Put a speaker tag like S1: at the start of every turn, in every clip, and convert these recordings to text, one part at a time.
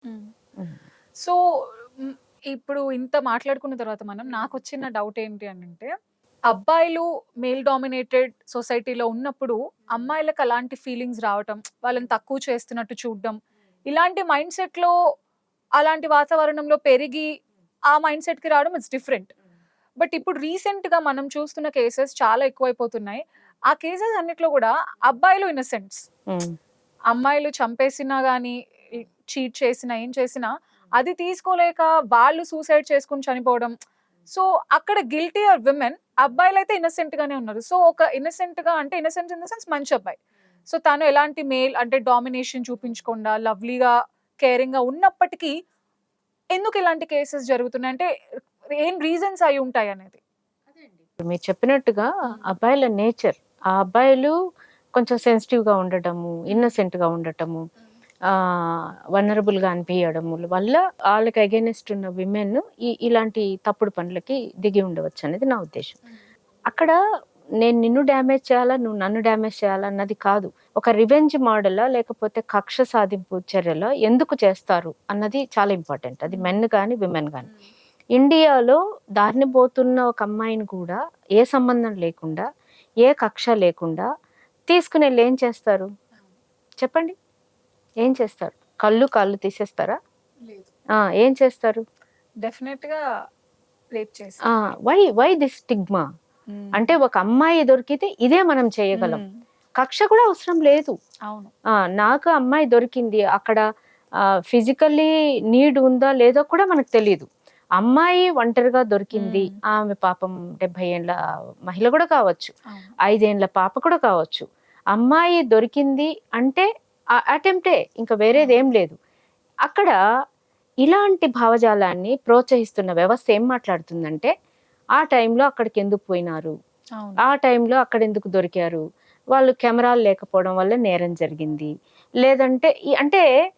S1: హ్మ్.
S2: హ్మ్.
S1: సో, హ్మ్. ఇప్పుడు ఇంత మాట్లాడుకున్న తర్వాత నాకొచ్చిన డౌట్ ఏంటి అనంటే, అబ్బాయిలు మేల్ డామినేటెడ్ సొసైటీలో ఉన్నప్పుడు, అమ్మాయిలకు అలాంటి ఫీలింగ్స్ రావటం, వాళ్ళని తక్కువ చేస్తున్నట్టు చూడడం, ఇలాంటి మైండ్ సెట్‌లో అలాంటి వాతావరణంలో పెరిగి, ఆ మైండ్ సెట్‌కి రావడం ఇట్స్ డిఫరెంట్. బట్ ఇప్పుడు రీసెంట్‌గా మనం చూస్తున్న కేసెస్ చాలా ఎక్కువైపోతున్నాయి. ఆ కేసెస్ అన్నిట్లో గూడా అబ్బాయిలు ఇన్నోసెంట్స్.
S2: హ్మ్.
S1: అమ్మాయిలు చంపేసినా గాని, ఈ చీట్ చేసినా, ఏం చేసినా అది తీసుకోలేక వాళ్ళు సూసైడ్ చేసుకొని చనిపోవడం. సో, అక్కడ గిల్టీ ఆర్ విమెన్. అబ్బాయిలైతే ఇన్నోసెంట్ గానే ఉన్నారు. సో, ఒక ఇన్నోసెంట్‌గా అంటే ఇన్నోసెంట్ ఇన్ ద సెన్స్ మంచి అబ్బాయి. సో, తను ఎలాంటి మేల్ అంటే డామినేషన్ చూపించకుండా లవ్లీగా, కేరింగ్‌గా ఉన్నప్పటికీ ఎందుకు ఇలాంటి కేసెస్ జరుగుతున్నాయి? అంటే ఏం రీజన్స్ అయ్యుంటాయనేది.
S2: ఇప్పుడు మీరు చెప్పినట్టుగా అబ్బాయిల నేచర్. ఆ అబ్బాయిలు కొంచెం సెన్సిటివ్‌గా ఉండటము, ఇన్నోసెంట్‌గా ఉండటము, వల్నరబుల్‌గా అనిపియడము వల్ల ఆళ్ళకి అగైనెస్ట్ ఉన్న విమెన్ ఇలాంటి తప్పుడు పనులకి దిగి ఉండవచ్చనేది నా ఉద్దేశ్యం. అక్కడ నేను నిన్ను డ్యామేజ్ చేయాలా, నువ్వు నన్ను డ్యామేజ్ చేయాలా అన్నది కాదు. ఒక రివెంజ్ మోడలా లేకపోతే కక్ష సాధింపు చర్యలా ఎందుకు చేస్తారు అన్నది చాలా ఇంపార్టెంట్. అది మెన్ గాని, విమెన్ గాని. ఇండియాలో దారిన పోతున్న ఒక అమ్మాయిని కూడా ఏ సంబంధం లేకుండా, ఏ కక్ష లేకుండా తీసుకొనెళ్ళి ఏం చేస్తారు? చెప్పండి. ఏం చేస్తారు? కాళ్ళు తీసేస్తారా?
S1: లేదు.
S2: ఏం చేస్తారు?
S1: డెఫినెట్‌గా రేప్
S2: ఆ!
S1: చేసేవాళ్ళు.
S2: Why this stigma?
S1: హ్మ్.
S2: అంటే ఒక అమ్మాయి దొరికితే ఇదే మనం చేయగలం.
S1: హ్మ్.
S2: కక్ష కూడా అవసరం లేదు.
S1: అవును.
S2: నాకు అమ్మాయి దొరికింది. అక్కడ ఫిజికల్లీ నీడ్ ఉందా లేదో కూడా మనకు తెలీదు. అమ్మాయి ఒంటరిగా దొరికింది.
S1: హ్మ్.
S2: ఆమె పాపం 70 ఏండ్ల మహిళ కూడా కావచ్చు.
S1: అవును.
S2: 5 ఏండ్ల పాప కూడా కావచ్చు. అమ్మాయి దొరికింది అంటే అటెంప్టే. ఇంక వేరేదేం లేదు. అక్కడ ఇలాంటి భావజాలాన్ని ప్రోత్సహిస్తున్న వ్యవస్థ ఏం మాట్లాడుతుందంటే, ఆ టైంలో అక్కడికెందుకు పోయినారు?
S1: అవును.
S2: ఆ టైంలో అక్కడెందుకు దొరికారు? వాళ్ళు కెమెరాలు లేకపోవడం వల్ల నేరం జరిగింది. లేదంటే అంటే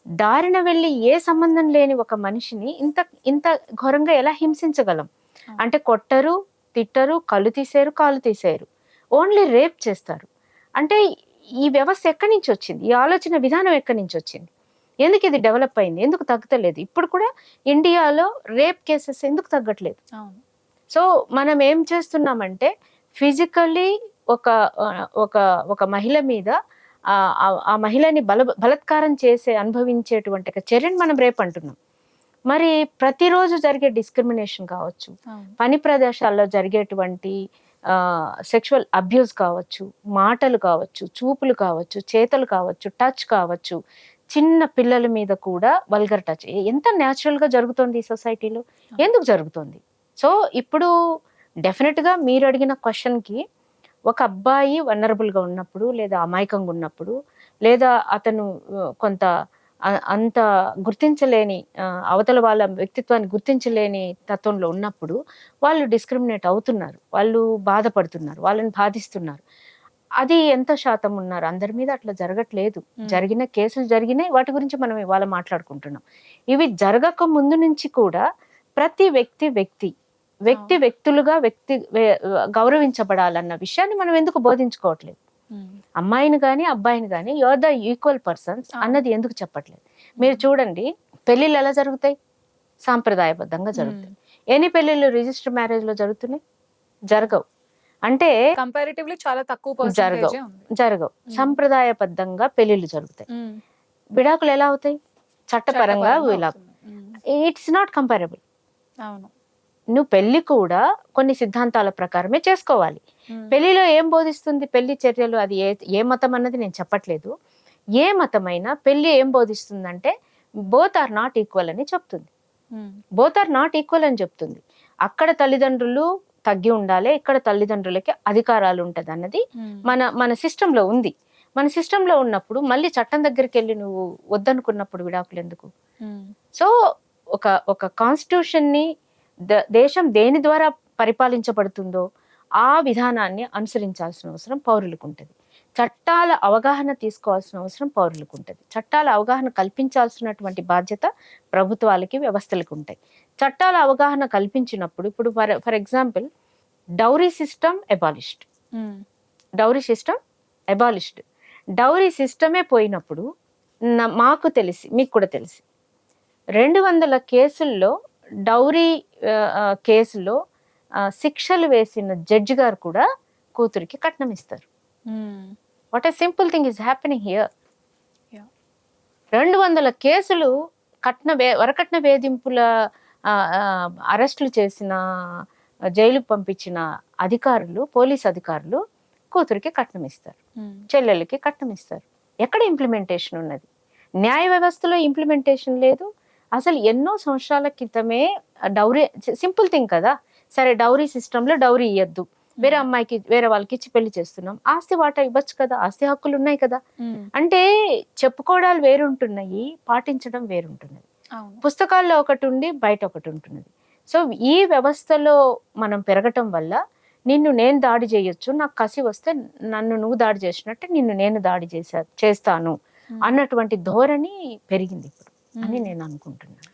S2: దారిన వెళ్లి ఏ సంబంధం లేని ఒక మనిషిని ఇంత ఇంత ఘోరంగా ఎలా హింసించగలం?
S1: అవును.
S2: అంటే కొట్టరు, తిట్టరు, కళ్ళు తీసేయరు, కాళ్ళు తీసేయరు. ఓన్లీ రేప్ చేస్తారు. అంటే ఈ వ్యవస్థ ఎక్కడి నుంచొచ్చింది? ఈ ఆలోచన విధానం ఎక్కడి నుంచొచ్చింది? ఎందుకిది డెవలప్ అయింది? ఎందుకు తగ్గుతలేదు? ఇప్పుడు కూడా ఇండియాలో రేప్ కేసెస్ ఎందుకు తగ్గట్లేదు?
S1: అవును.
S2: సో, మనం ఏం చేస్తున్నామంటే ఫిజికల్లీ ఒక ఒక ఒక మహిళ మీద ఆ మహిళని బలాత్కారం చేసే అనుభవించేటువంటి ఒక చర్యను మనం రేప్ అంటున్నాం. మరి ప్రతిరోజు జరిగే డిస్క్రిమినేషన్ కావచ్చు,
S1: అవును.
S2: పని ప్రదేశాల్లో జరిగేటువంటి సెక్షువల్ అబ్యూస్ కావచ్చు, మాటలు కావచ్చు, చూపులు కావచ్చు, చేతలు కావచ్చు, టచ్ కావచ్చు, చిన్న పిల్లల మీద కూడా వల్గర్ టచ్ ఎంత న్యాచురల్‌గా జరుగుతోంది ఈ సొసైటీలో.
S1: అవును.
S2: ఎందుకు జరుగుతోంది? సో, ఇప్పుడు డెఫినిట్‌గా మీరడిగిన క్వెషన్‌కి ఒక అబ్బాయి వల్నరబుల్‌గా ఉన్నప్పుడు, లేదా అమాయకంగా ఉన్నప్పుడు, లేదా అతను కొంత అంత గుర్తించలేని అవతల వాళ్ళ వ్యక్తిత్వాన్ని గుర్తించలేని తత్వంలో ఉన్నప్పుడు, వాళ్ళు డిస్క్రిమినేట్ అవుతున్నారు. వాళ్ళు బాధపడుతున్నారు. వాళ్ళని బాధిస్తున్నారు. అది ఎంత శాతం ఉన్నారు? అందరి మీద అట్లా జరగట్లేదు.
S1: హ్మ్.
S2: జరిగిన కేసులు జరిగినాయి. వాటి గురించి మనం ఇవాళ మాట్లాడుకుంటున్నాం. ఇవి జరగక ముందు నుంచి కూడా ప్రతి
S1: అవును.
S2: వ్యక్తులుగా గౌరవించబడాలన్న విషయాన్ని మనం ఎందుకు బోధించుకోవట్లేదు?
S1: హ్మ్.
S2: అమ్మాయిని గాని, అబ్బాయిని గాని you are the equal persons
S1: అవును.
S2: అన్నది ఎందుకు చెప్పట్లేదు? మీరు
S1: హ్మ్.
S2: చూడండి పెళ్ళిళ్ళు ఎలా జరుగుతాయి? సాంప్రదాయబద్ధంగా
S1: హ్మ్.
S2: జరుగుతాయి. ఎన్ని పెళ్ళిళ్ళు రిజిస్టర్ మ్యారేజ్‌లో జరుగుతున్నాయి? జరగవు. అంటే
S1: కంపారిటివ్‌లీ చాలా తక్కువ
S2: జరగవు.
S1: పర్సెంటేజే ఉంది.
S2: జరగవు.
S1: హ్మ్.
S2: సంప్రదాయబద్ధంగా పెళ్ళిళ్ళు జరుగుతాయి.
S1: హ్మ్.
S2: విడాకులు ఎలా అవుతాయి? చట్టపరంగా
S1: చట్టపరంగా
S2: విడాకులు.
S1: అవుతుంది. హ్మ్.
S2: It's not comparable.
S1: అవును.
S2: నువ్వు పెళ్లి కూడా కొన్ని సిద్ధాంతాల ప్రకారమే చేసుకోవాలి.
S1: హ్మ్.
S2: పెళ్లిలో ఏం బోధిస్తుంది? పెళ్లి చర్యలు అది ఏ మతం అన్నది నేను చెప్పట్లేదు. ఏ మతమైనా పెళ్లి ఏం బోధిస్తుందంటే బోత్ ఆర్ నాట్ ఈక్వల్ అని చెప్తుంది.
S1: హ్మ్.
S2: బోత్ ఆర్ నాట్ ఈక్వల్ అని చెప్తుంది. అక్కడ తల్లిదండ్రులు తగ్గి ఉండాలి. ఇక్కడ తల్లిదండ్రులకి అధికారాలు ఉంటదన్నది
S1: హ్మ్.
S2: మన సిస్టమ్‌లో ఉంది. మన సిస్టమ్‌లో ఉన్నప్పుడు మళ్ళీ చట్టం దగ్గరికెళ్లి నువ్వు వద్దనుకున్నప్పుడు విడాకులెందుకు?
S1: హ్మ్.
S2: సో, ఒక కాన్స్టిట్యూషన్‌ని దేశం దేని ద్వారా పరిపాలించబడుతుందో, ఆ విధానాన్ని అనుసరించాల్సిన అవసరం పౌరులకుంటది. చట్టాల అవగాహన తీసుకోవాల్సిన అవసరం పౌరులకుంటది. చట్టాల అవగాహన కల్పించాల్సినటువంటి బాధ్యత ప్రభుత్వాలకి, వ్యవస్థలకుంటాయి. చట్టాల అవగాహన కల్పించినప్పుడు ఇప్పుడు for example dowry system abolished.
S1: Hmm.
S2: Dowry system abolished. Dowry సిస్టమే పోయినప్పుడు మాకు తెలిసి మీకు కూడా తెలిసి 200 కేసుల్లో డౌరీ కేసులో శిక్షలు వేసిన జడ్జి గారు కూడా కూతురికి కట్నం ఇస్తారు. What a simple thing is happening here. 200 కేసులు వరకట్న వేధింపుల అరెస్టులు చేసిన, జైలుకు పంపించిన అధికారులు, పోలీస్ అధికారులు కూతురికి కట్నం ఇస్తారు, చెల్లెలకి కట్నం ఇస్తారు. ఎక్కడ ఇంప్లిమెంటేషన్ ఉన్నది? న్యాయ వ్యవస్థలో ఇంప్లిమెంటేషన్ లేదు. అసలు ఎన్నో సంవత్సరాల క్రితమే డౌరీ సింపుల్ థింగ్ కదా. సరే, డౌరీ సిస్టంలో డౌరీ ఇవ్వద్దు, వేరే అమ్మాయికి వేరే వాళ్ళకి ఇచ్చి పెళ్లి చేస్తున్నాం, ఆస్తి వాటా ఇవ్వచ్చు కదా, ఆస్తి హక్కులు ఉన్నాయి కదా. అంటే చెప్పుకోవడాలు వేరుంటున్నాయి, పాటించడం వేరుంటున్నది. పుస్తకాల్లో ఒకటి ఉండి బయట ఒకటి ఉంటున్నది. సో ఈ వ్యవస్థలో మనం పెరగటం వల్ల నిన్ను నేను దాడి చేయొచ్చు, నాకు కసి వస్తే నన్ను నువ్వు దాడి చేసినట్టు నిన్ను నేను దాడి చేస్తాను అన్నటువంటి ధోరణి పెరిగింది ఇప్పుడు అని నేను అనుకుంటున్నాను.